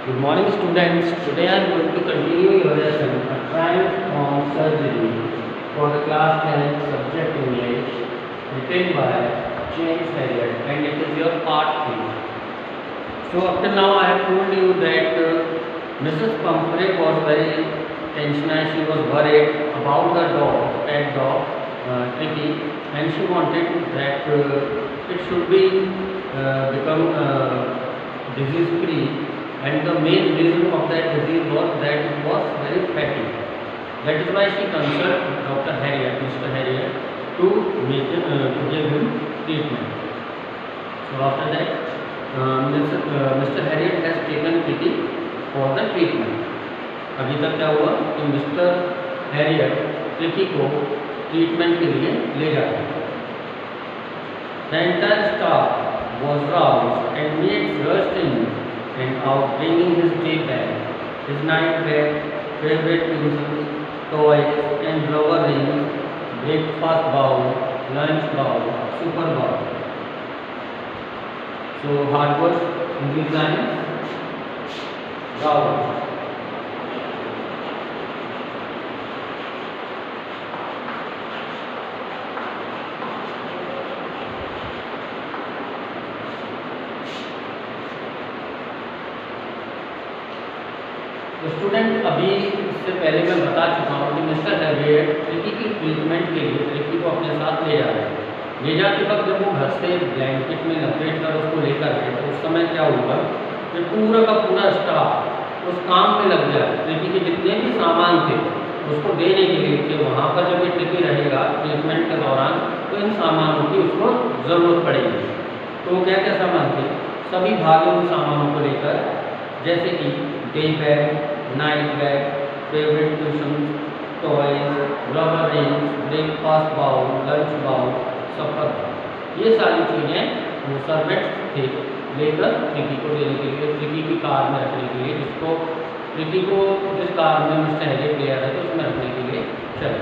Good morning, students. Today I am going to continue your lesson, A Triumph on Surgery, for the class 10 subject English, written by James Harriet, and it is your part 3. So up till now I have told you that Mrs. Pumphrey was very tensioned. She was worried about the dog, pet dog, Tricky, and she wanted that it should be become disease free, and the main reason of that disease was that it was very fatty. That is why she consulted Dr. Harriet, Mr. Harriet, to to give him treatment. So after that, Mr. Harriet has taken Kitty for the treatment. अभी तक क्या हुआ कि mister Harriet tricky को treatment के लिए ले जाते हैं. The entire staff was roused and maids rushed in and out, bringing his day bag, his night bag, favorite pencils, toys, and rubber rings, breakfast bowl, lunch bowl, super bowl. So hard words in these lines, roused. तो student अभी इससे पहले मैं बता चुका हूँ कि mister Harriet tricky की ट्रीटमेंट के लिए ट्रिकी को अपने साथ ले जा रहे हैं. ले जाते वक्त जब वो घर से ब्लैंकेट में लपेट कर उसको लेकर आए तो उस समय क्या हुआ कि पूरा का पूरा स्टाफ उस काम में लग गया. ट्रिकी के जितने भी सामान थे उसको देने के लिए कि वहाँ पर जब ये ट्रिकी रहेगा ट्रीटमेंट के दौरान तो इन सामानों की उसको ज़रूरत पड़ेगी. तो क्या क्या सामान थे? सभी भागे उन सामानों को लेकर, जैसे कि day bag, night bag, favourite question, toys, rubber rings, breakfast bowl, lunch bowl, supper. ये सारी चीज़ें वो सर्वेंट्स थे लेकर ट्रिकी को देने के लिए, ट्रिकी की कार में रखने के लिए, जिसको ट्रिकी को जिस कार में मिस्टर हैरियट ले आ रहे थे उसमें रखने के लिए चले.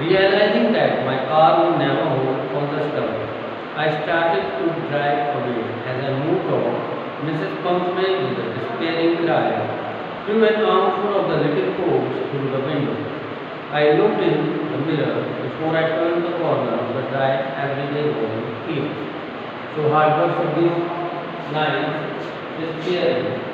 Realizing that my car would never hold all the stuff, I started to drive away. As I moved on, Mrs. Pumphrey, with a despairing cry, threw an armful of the little coats through the window. I looked in the mirror before I turned the corner of the dry everyday home here. So hard work for these lines, despairing.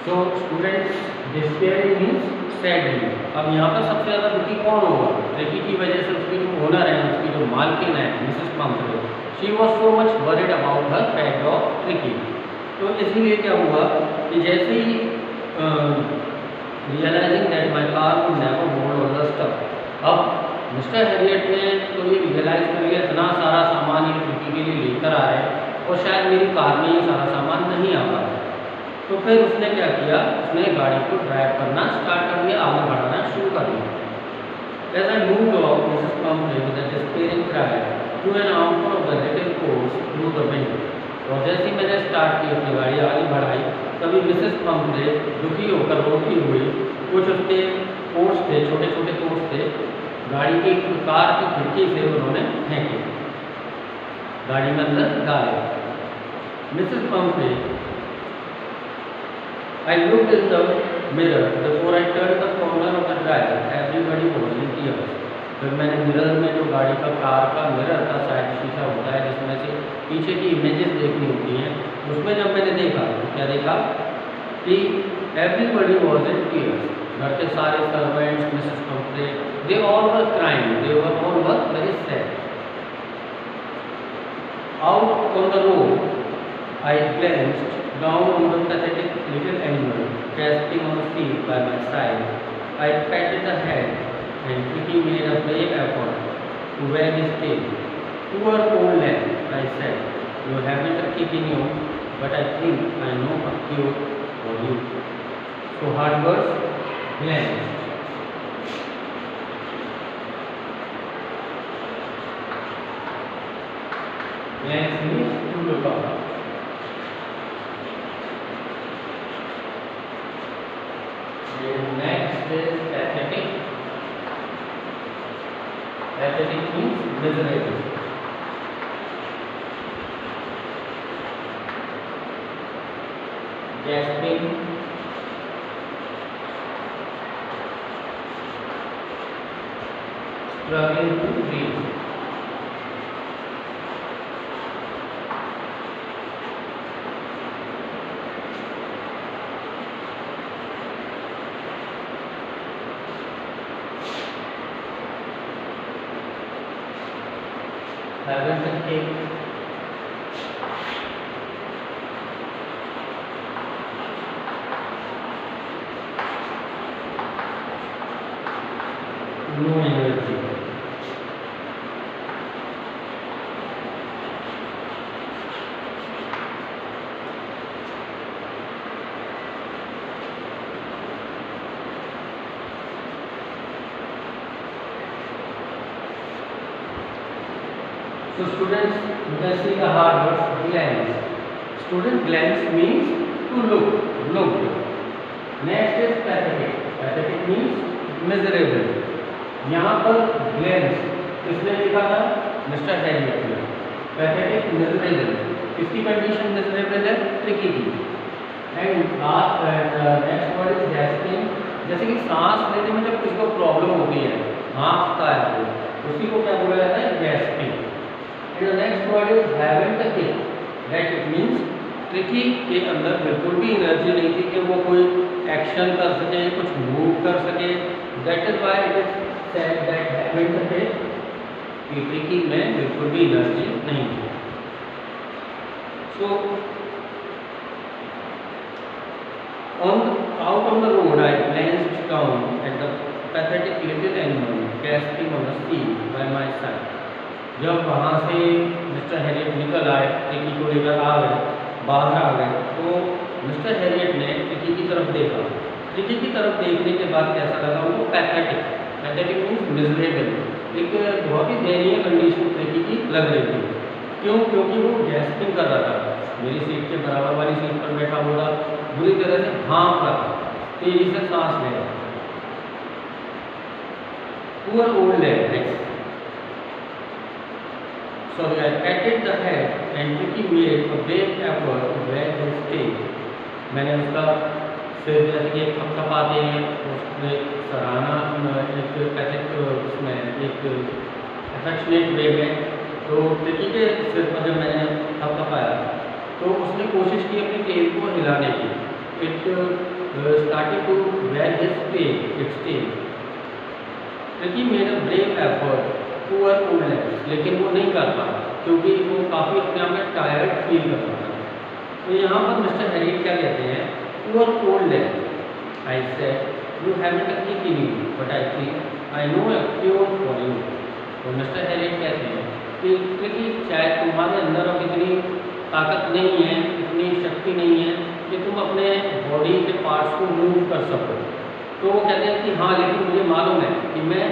तो students, despairing means sadly. अब यहाँ पर सबसे ज़्यादा दुखी कौन होगा? Tricky की वजह से उसकी जो ओनर है, उसकी जो मालकिन है Mrs Pumphrey, she was so much worried about her pet dog Tricki. तो इसीलिए क्या हुआ कि जैसे ही realising that my car would never hold all the stuff, अब मिस्टर हैरियट ने तो ये रियलाइज़ कर लिया इतना सारा सामान ये ट्रिकी के लिए लेकर आ रहे हैं और शायद मेरी कार में ये सारा सामान नहीं आ पा रहा. तो फिर उसने क्या किया, उसने गाड़ी को ड्राइव करना स्टार्ट कर दिया, आगे बढ़ाना शुरू कर दिया. As I moved off, Mrs. Pumphrey with a despairing cry threw an armful of the little coats through the window. और जैसे ही मैंने स्टार्ट की अपनी गाड़ी आगे बढ़ाई, तभी मिसेस पम्फ्रे दुखी होकर रोती हुई कुछ उसके कोट्स थे, छोटे छोटे कोट्स थे, गाड़ी की कार की खिड़की से उन्होंने फेंके, गाड़ी में अंदर डाले. Mrs Pomfrey, I looked in the mirror before I turned the corner of the drive. Everybody was in tears. फिर मैंने मिरर में, जो गाड़ी का कार का मिरर का साइड शीशा होता है जिसमें से पीछे की इमेजेस देखनी होती हैं, उसमें जब मैंने देखा तो क्या देखा कि everybody was in tears. घर के सारे servants, Mrs Pomfrey, they all were crying. They were all were very sad. Out on the road, I glanced down on the pathetic little animal gasping on the seat by my side. I patted the head and Tricky made a brave effort to wag his tail. Poor old lamb, I said. You haven't a kick in you, but I think I know a cure for you. So hard words, glanced. Glance means to look up. And next is pathetic. Pathetic means miserable. Gasping. Struggling to breathe. Haven't the cake. No energy. So students, you can see the hard words glance. Student glance means to look. Next is pathetic. Pathetic means miserable. यहाँ पर glance किसने लिखा था? Mister Herriot ने. Pathetic miserable. किसकी condition miserable है? Tricky की. And next word is gasping. जैसे कि सांस लेने में जब किसी को प्रॉब्लम होती है, हाँफता है वो, उसी को क्या बोला जाता है? Gasping. And the next word is haven't a kick. That it means tricky के अंदर बिल्कुल भी एनर्जी नहीं थी कि वो कोई एक्शन कर सके, कुछ मूव कर सके. That is why it is said that haven't a kick. कि ट्रिकी में बिल्कुल भी एनर्जी नहीं थी. So out on the road I glanced down at the pathetic little animal gasping on the sea by my side. जब वहाँ से mister Harriet निकल आए, ट्रिकी को लेकर आ गए, बाहर आ गए, तो मिस्टर हैरियट ने ट्रिकी की तरफ देखा. ट्रिकी की तरफ देखने के बाद कैसा लगा उनको? Pathetic means miserable. एक बहुत ही दयनीय कंडीशन ट्रिकी की लग रही थी. क्यों? क्योंकि वो गैस्पिंग कर रहा था. मेरी सीट के बराबर वाली सीट पर बैठा हुआ था, बुरी तरह से हाँफ रहा था, तेजी से सांस ले रहा. Poor old lad. Sorry, I patted the head and Tricky made a brave effort to wag his tail. मैंने उसका सिर जैसे कि एक थपथपाते हैं, उसमें सराहना उसमें एक अफेक्शनेट वे में. तो ट्रिकी के सिर पर जब मैंने थपथपाया तो उसने कोशिश की अपनी टेल को हिलाने की. It started to wag his tail. Tricky made a brave effort poor old lad. लेकिन वो नहीं कर पाया क्योंकि वो काफ़ी अपने आप में टायर्ड फील कर रहा था. तो यहाँ पर मिस्टर हैरियट क्या कहते हैं? Poor old lad, I said you haven't a kick in you but I think I know a cure for you. तो मिस्टर हैरियट कहते हैं कि शायद तुम्हारे अंदर अब इतनी ताकत नहीं है, इतनी शक्ति नहीं है कि तुम अपने बॉडी के पार्ट्स को मूव कर सको. तो वो कहते हैं कि हाँ, लेकिन मुझे मालूम है कि मैं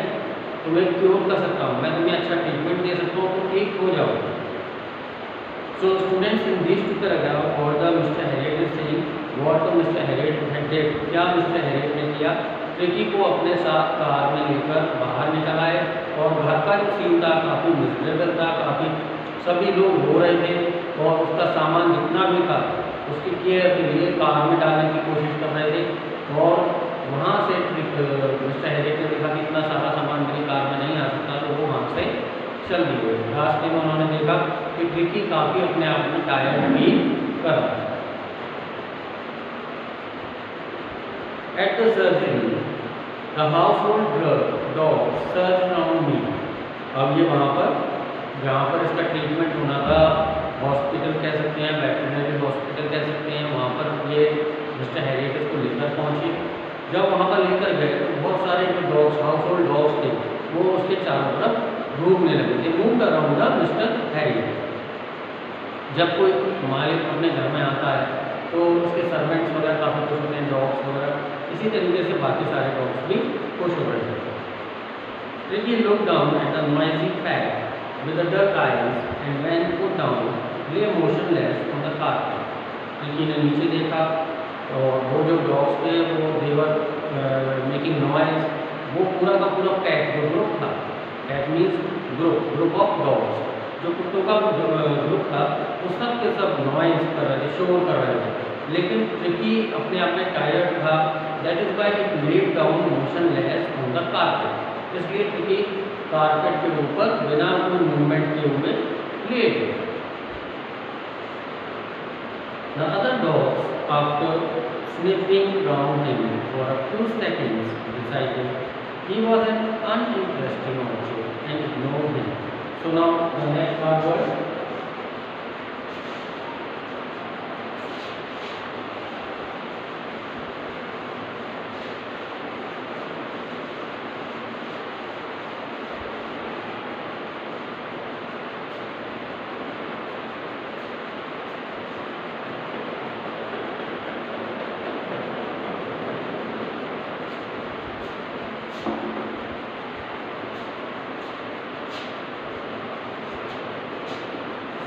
तुम्हें क्योर कर सकता हूँ, मैं तुम्हें अच्छा ट्रीटमेंट दे सकता हूँ, तो ठीक हो जाओ. So students, in this two paragraph और the Mr Herriot is saying what the Mr Herriot had did. क्या मिस्टर हैरियट ने किया? ट्रिकी को अपने साथ कार में लेकर बाहर निकल आए और घर का जो सीन था काफ़ी मिजरेबल था, काफ़ी सभी लोग रो रहे थे और उसका सामान जितना भी था उसकी केयर के लिए कार में डालने की कोशिश कर रहे थे. और वहाँ से मिस्टर हैरियट ने देखा कि इतना सारा सामान मेरी कार में नहीं आ सकता, तो वो वहाँ से चल दिए. रास्ते में उन्होंने देखा कि ट्रिकी काफ़ी अपने आप में टायर्ड फील कर रहा है. At the surgery the household dog search round me. अब ये वहाँ पर जहाँ पर इसका ट्रीटमेंट होना था, हॉस्पिटल कह सकते हैं, वेटरनरी हॉस्पिटल कह सकते हैं, वहाँ पर ये मिस्टर हैरियट इसको लेकर पहुँचे. जब वहाँ पर लेकर गए तो बहुत सारे जो डॉग्स, हाउस होल्ड डॉग्स थे, वो उसके चारों तरफ घूमने लगे थे. मूव कर रहा होगा मिस्टर हैरियट. जब कोई मालिक अपने घर में आता है तो उसके सर्वेंट्स वगैरह काफ़ी खुश होते हैं, डॉग्स वगैरह. इसी तरीके से बाकी सारे डॉग्स भी खुश हो रहे थे. Tricky look down at the noisy pack with the dull eyes and when put down lay motionless on the carpet. Tricky ने नीचे देखा और वो जो डॉग्स थे वो देवर मेकिंग नॉइज, वो पूरा का पूरा पैक जो ग्रुप था, pack means group of dogs, जो कुत्तों का ग्रुप था वो सब के सब नॉइज कर रहे थे, शोर कर रहे थे, लेकिन ट्रिकी अपने आप में टायर्ड था। That is why it laid down motionless on the carpet, इसलिए ट्रिकी कारपेट के ऊपर बिना कोई मूवमेंट किए हुए लेट गए। The other dogs, after sniffing round him for a few seconds, decided he was an uninteresting object and ignored him. So now the next word.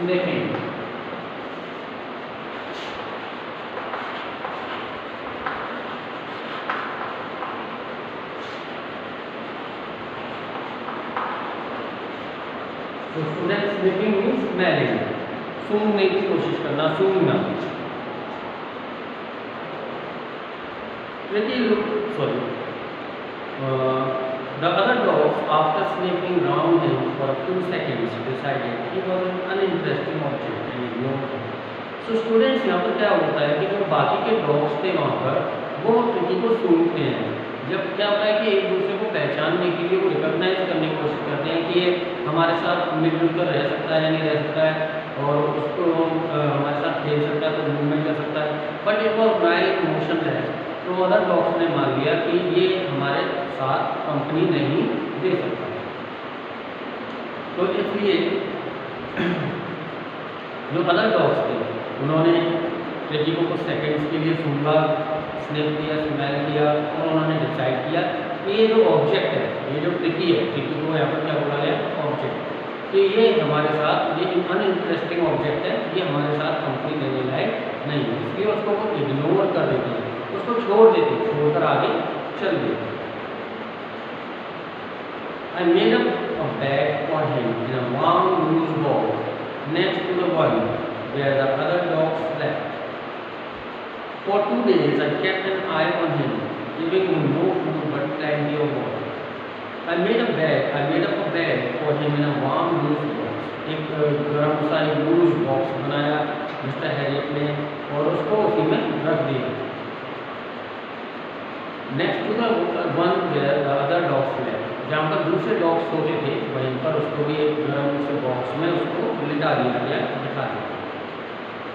Sniffing. So students, sniffing means smelling. सूंघने की कोशिश करना, सूंघना। The other dogs, after sniffing round him for a few seconds, decided he was an uninteresting object and ignored him. So students, यहाँ पर क्या होता है कि जो बाकी के डॉग्स थे वहाँ पर वो ट्रिकी को सूंघते हैं। जब क्या होता है कि एक दूसरे को पहचानने के लिए वो रिकॉग्नाइज करने की कोशिश करते हैं कि ये हमारे साथ मिलजुल कर रह सकता है या नहीं रह सकता है, और उसको हमारे साथ खेल सकता है, तो मूवमेंट कर सकता है, but it was right motionless. तो अदर डॉग्स ने मान लिया कि ये हमारे साथ कंपनी नहीं दे सकता। तो इसलिए जो अदर डॉग्स थे उन्होंने ट्रिकी को कुछ सेकंड्स के लिए सूंघा, स्निफ किया, स्मेल किया, और उन्होंने डिसाइड किया कि ये जो ऑब्जेक्ट है, ये जो ट्रिकी है, ट्रिकी को यहाँ पर क्या बोला गया, ऑब्जेक्ट, कि ये हमारे साथ, ये अनइंटरेस्टिंग ऑब्जेक्ट है, ये हमारे साथ कंपनी देने लायक नहीं है, इसलिए उसको वो इग्नोर कर देते हैं, उसको छोड़ देते, छोड़कर आगे चल देते। I made up a bed for him in a warm loose box next to the one where the other dogs slept. For 2 days I kept an eye on him, giving him no food but plenty of water. I made up a bed for him in a warm loose box. एक गर्म सा एक loose box बनाया mister Herriot ने और उसको उसी में रख दिया। Next to the one where the other dogs slept, जहाँ पर दूसरे डॉग्स सोते थे वहीं पर उसको भी एक गर्म से बॉक्स में उसको लिटा दिया गया, बिठा दिया।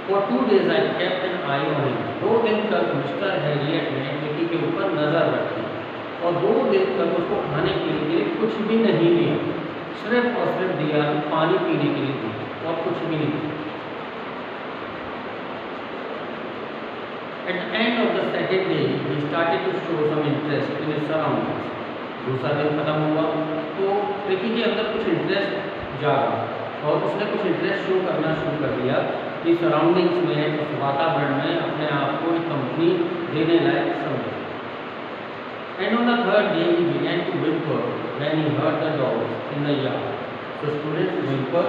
For 2 days I kept an eye on him. 2 दिन तक मिस्टर हैरियट ने ट्रिकी के ऊपर नजर रखी और 2 दिन तक उसको खाने के लिए कुछ भी नहीं दिया, सिर्फ और सिर्फ दिया पानी पीने के लिए दिया और कुछ भी नहीं दिया। At the end of the second day, he started to show some interest in his surroundings. दूसरा दिन खत्म हुआ तो ट्रिकी के अंदर कुछ इंटरेस्ट जागा और उसने कुछ इंटरेस्ट शो करना शुरू कर दिया कि सराउंडिंग्स में, उस वातावरण में अपने आप को एक कंपनी देने लायक समझे। And on the third day, he began to whimper when he heard the dogs in the yard. So students, whimper.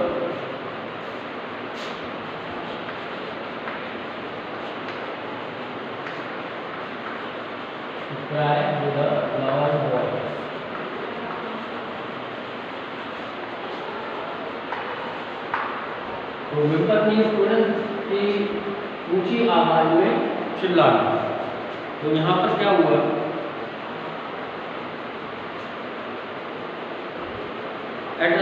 Cry with a loud voice. तो whimper means students की ऊंची आवाज में चिल्लाना। तो यहाँ पर क्या हुआ, at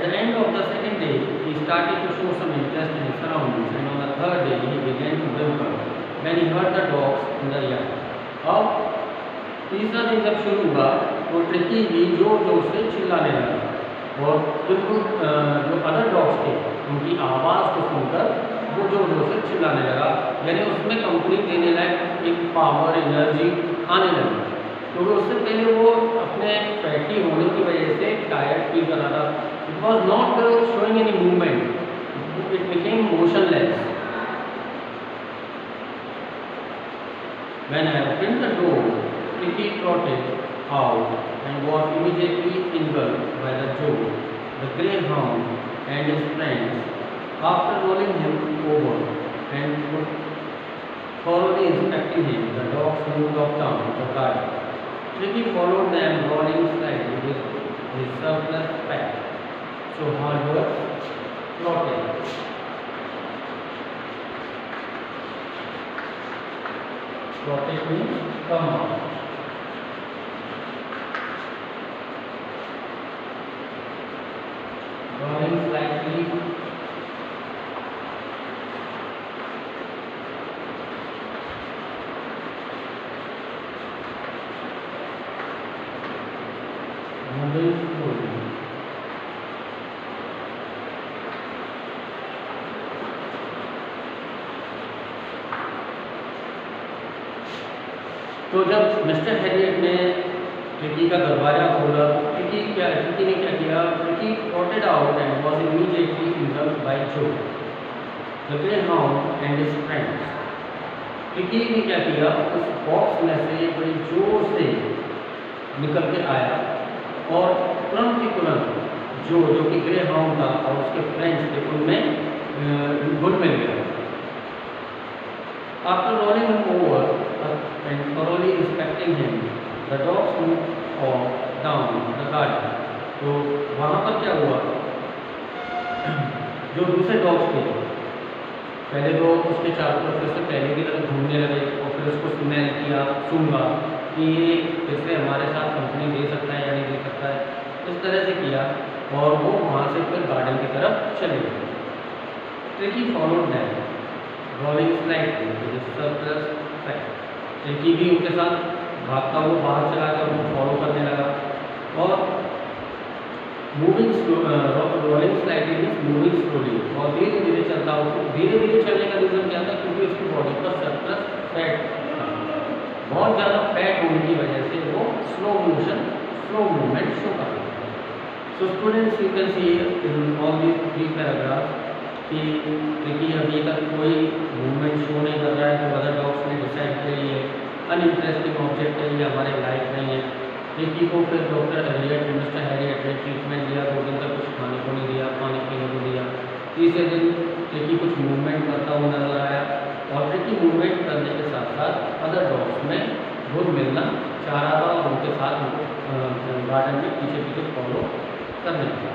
the end of the second day, he started to show some interest in his surroundings, and on the third day, he began to whimper when he heard the dogs in the yard. अब तीसरा दिन जब शुरू हुआ तो tricky भी जोर जोर से चिल्लाने लगा और जो अदर डॉग्स थे उनकी आवाज़ को सुनकर वो जोर जोर से चिल्लाने लगा, यानी उसमें कंपनी देने लायक एक पावर, एनर्जी आने लगी। क्योंकि उससे पहले वो अपने फैटी होने की वजह से टायर्ड फील कर रहा था, It was not showing any movement. It became motionless. When I opened the door, Tricky trotted out and was immediately engulfed by the Joe, the greyhound, and his friends. After rolling him over and thoroughly inspecting him, the dogs moved off down the garden. Tricky followed them, rolling slightly with his surplus pack. So Hardworth trotted. Trotted means come out. Rolling slightly. Moving slowly. तो जब mister Herriot ने tricky का दरवाजा खोला, tricky ने क्या किया? Tricky trotted out and was immediately engulfed by Joe, the greyhound and his friends. Tricky ने क्या किया? उस बॉक्स में से बड़ी जोर से निकल के आया और तुरंत ही तुरंत जो कि ग्रेहाउंड था और उसके फ्रेंड्स थे उनमें घुल मिल गया. After rolling him over and thoroughly inspecting him, the dogs moved off down the garden. तो वहाँ पर क्या हुआ? जो दूसरे डॉग्स थे, पहले तो उसके चारों तरफ से पहले की तरफ घूमने लगे और फिर उसको स्मेल किया, सूंघा कि ये इससे हमारे साथ कंपनी दे सकता है या नहीं दे सकता है. इस तरह से किया और वो वहाँ से फिर गार्डन की तरफ चले गए. Tricky followed them, rolling slightly with his surplus pack. Tricky भी उनके साथ भागता हुआ बाहर चला गया, उनको फॉलो करने लगा और rolling slightly means moving slowly और धीरे धीरे चलता हुआ. धीरे धीरे चलने का रीज़न क्या था? क्योंकि उसकी बॉडी पर सरप्लस फैट था. बहुत ज़्यादा फैट होने की वजह से वो स्लो मूवमेंट शो कर रहा था. So students, you can see in all these 3 paragraphs कि ट्रिकी अभी तक कोई मूवमेंट शो नहीं कर रहा है. तो अदर डॉग्स ने डिसाइड किया ये अनइंटरेस्टिंग ऑब्जेक्ट है, ये हमारे लाइफ नहीं है. ट्रिकी को फिर डॉक्टर हैरियट, मिस्टर हैरियट ने ट्रीटमेंट दिया. 2 दिन तक कुछ खाने को नहीं दिया, पानी पीने को दिया. तीसरे दिन ट्रिकी कुछ मूवमेंट करता हुआ नजर आया और ट्रिकी मूवमेंट करने के साथ साथ अदर डॉग्स में घुल मिलना चाह रहा था और उनके साथ गार्डन में पीछे पीछे फॉलो करने लगा.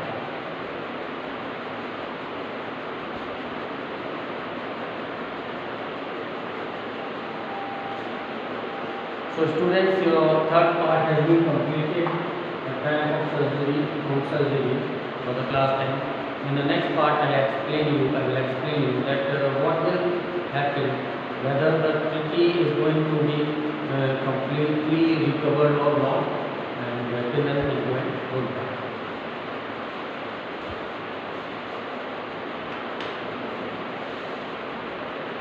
So students, your third part has been completed at time of surgery, for the class 10. In the next part, I will explain you that what will happen, whether the Tricky is going to be completely recovered or not, and till then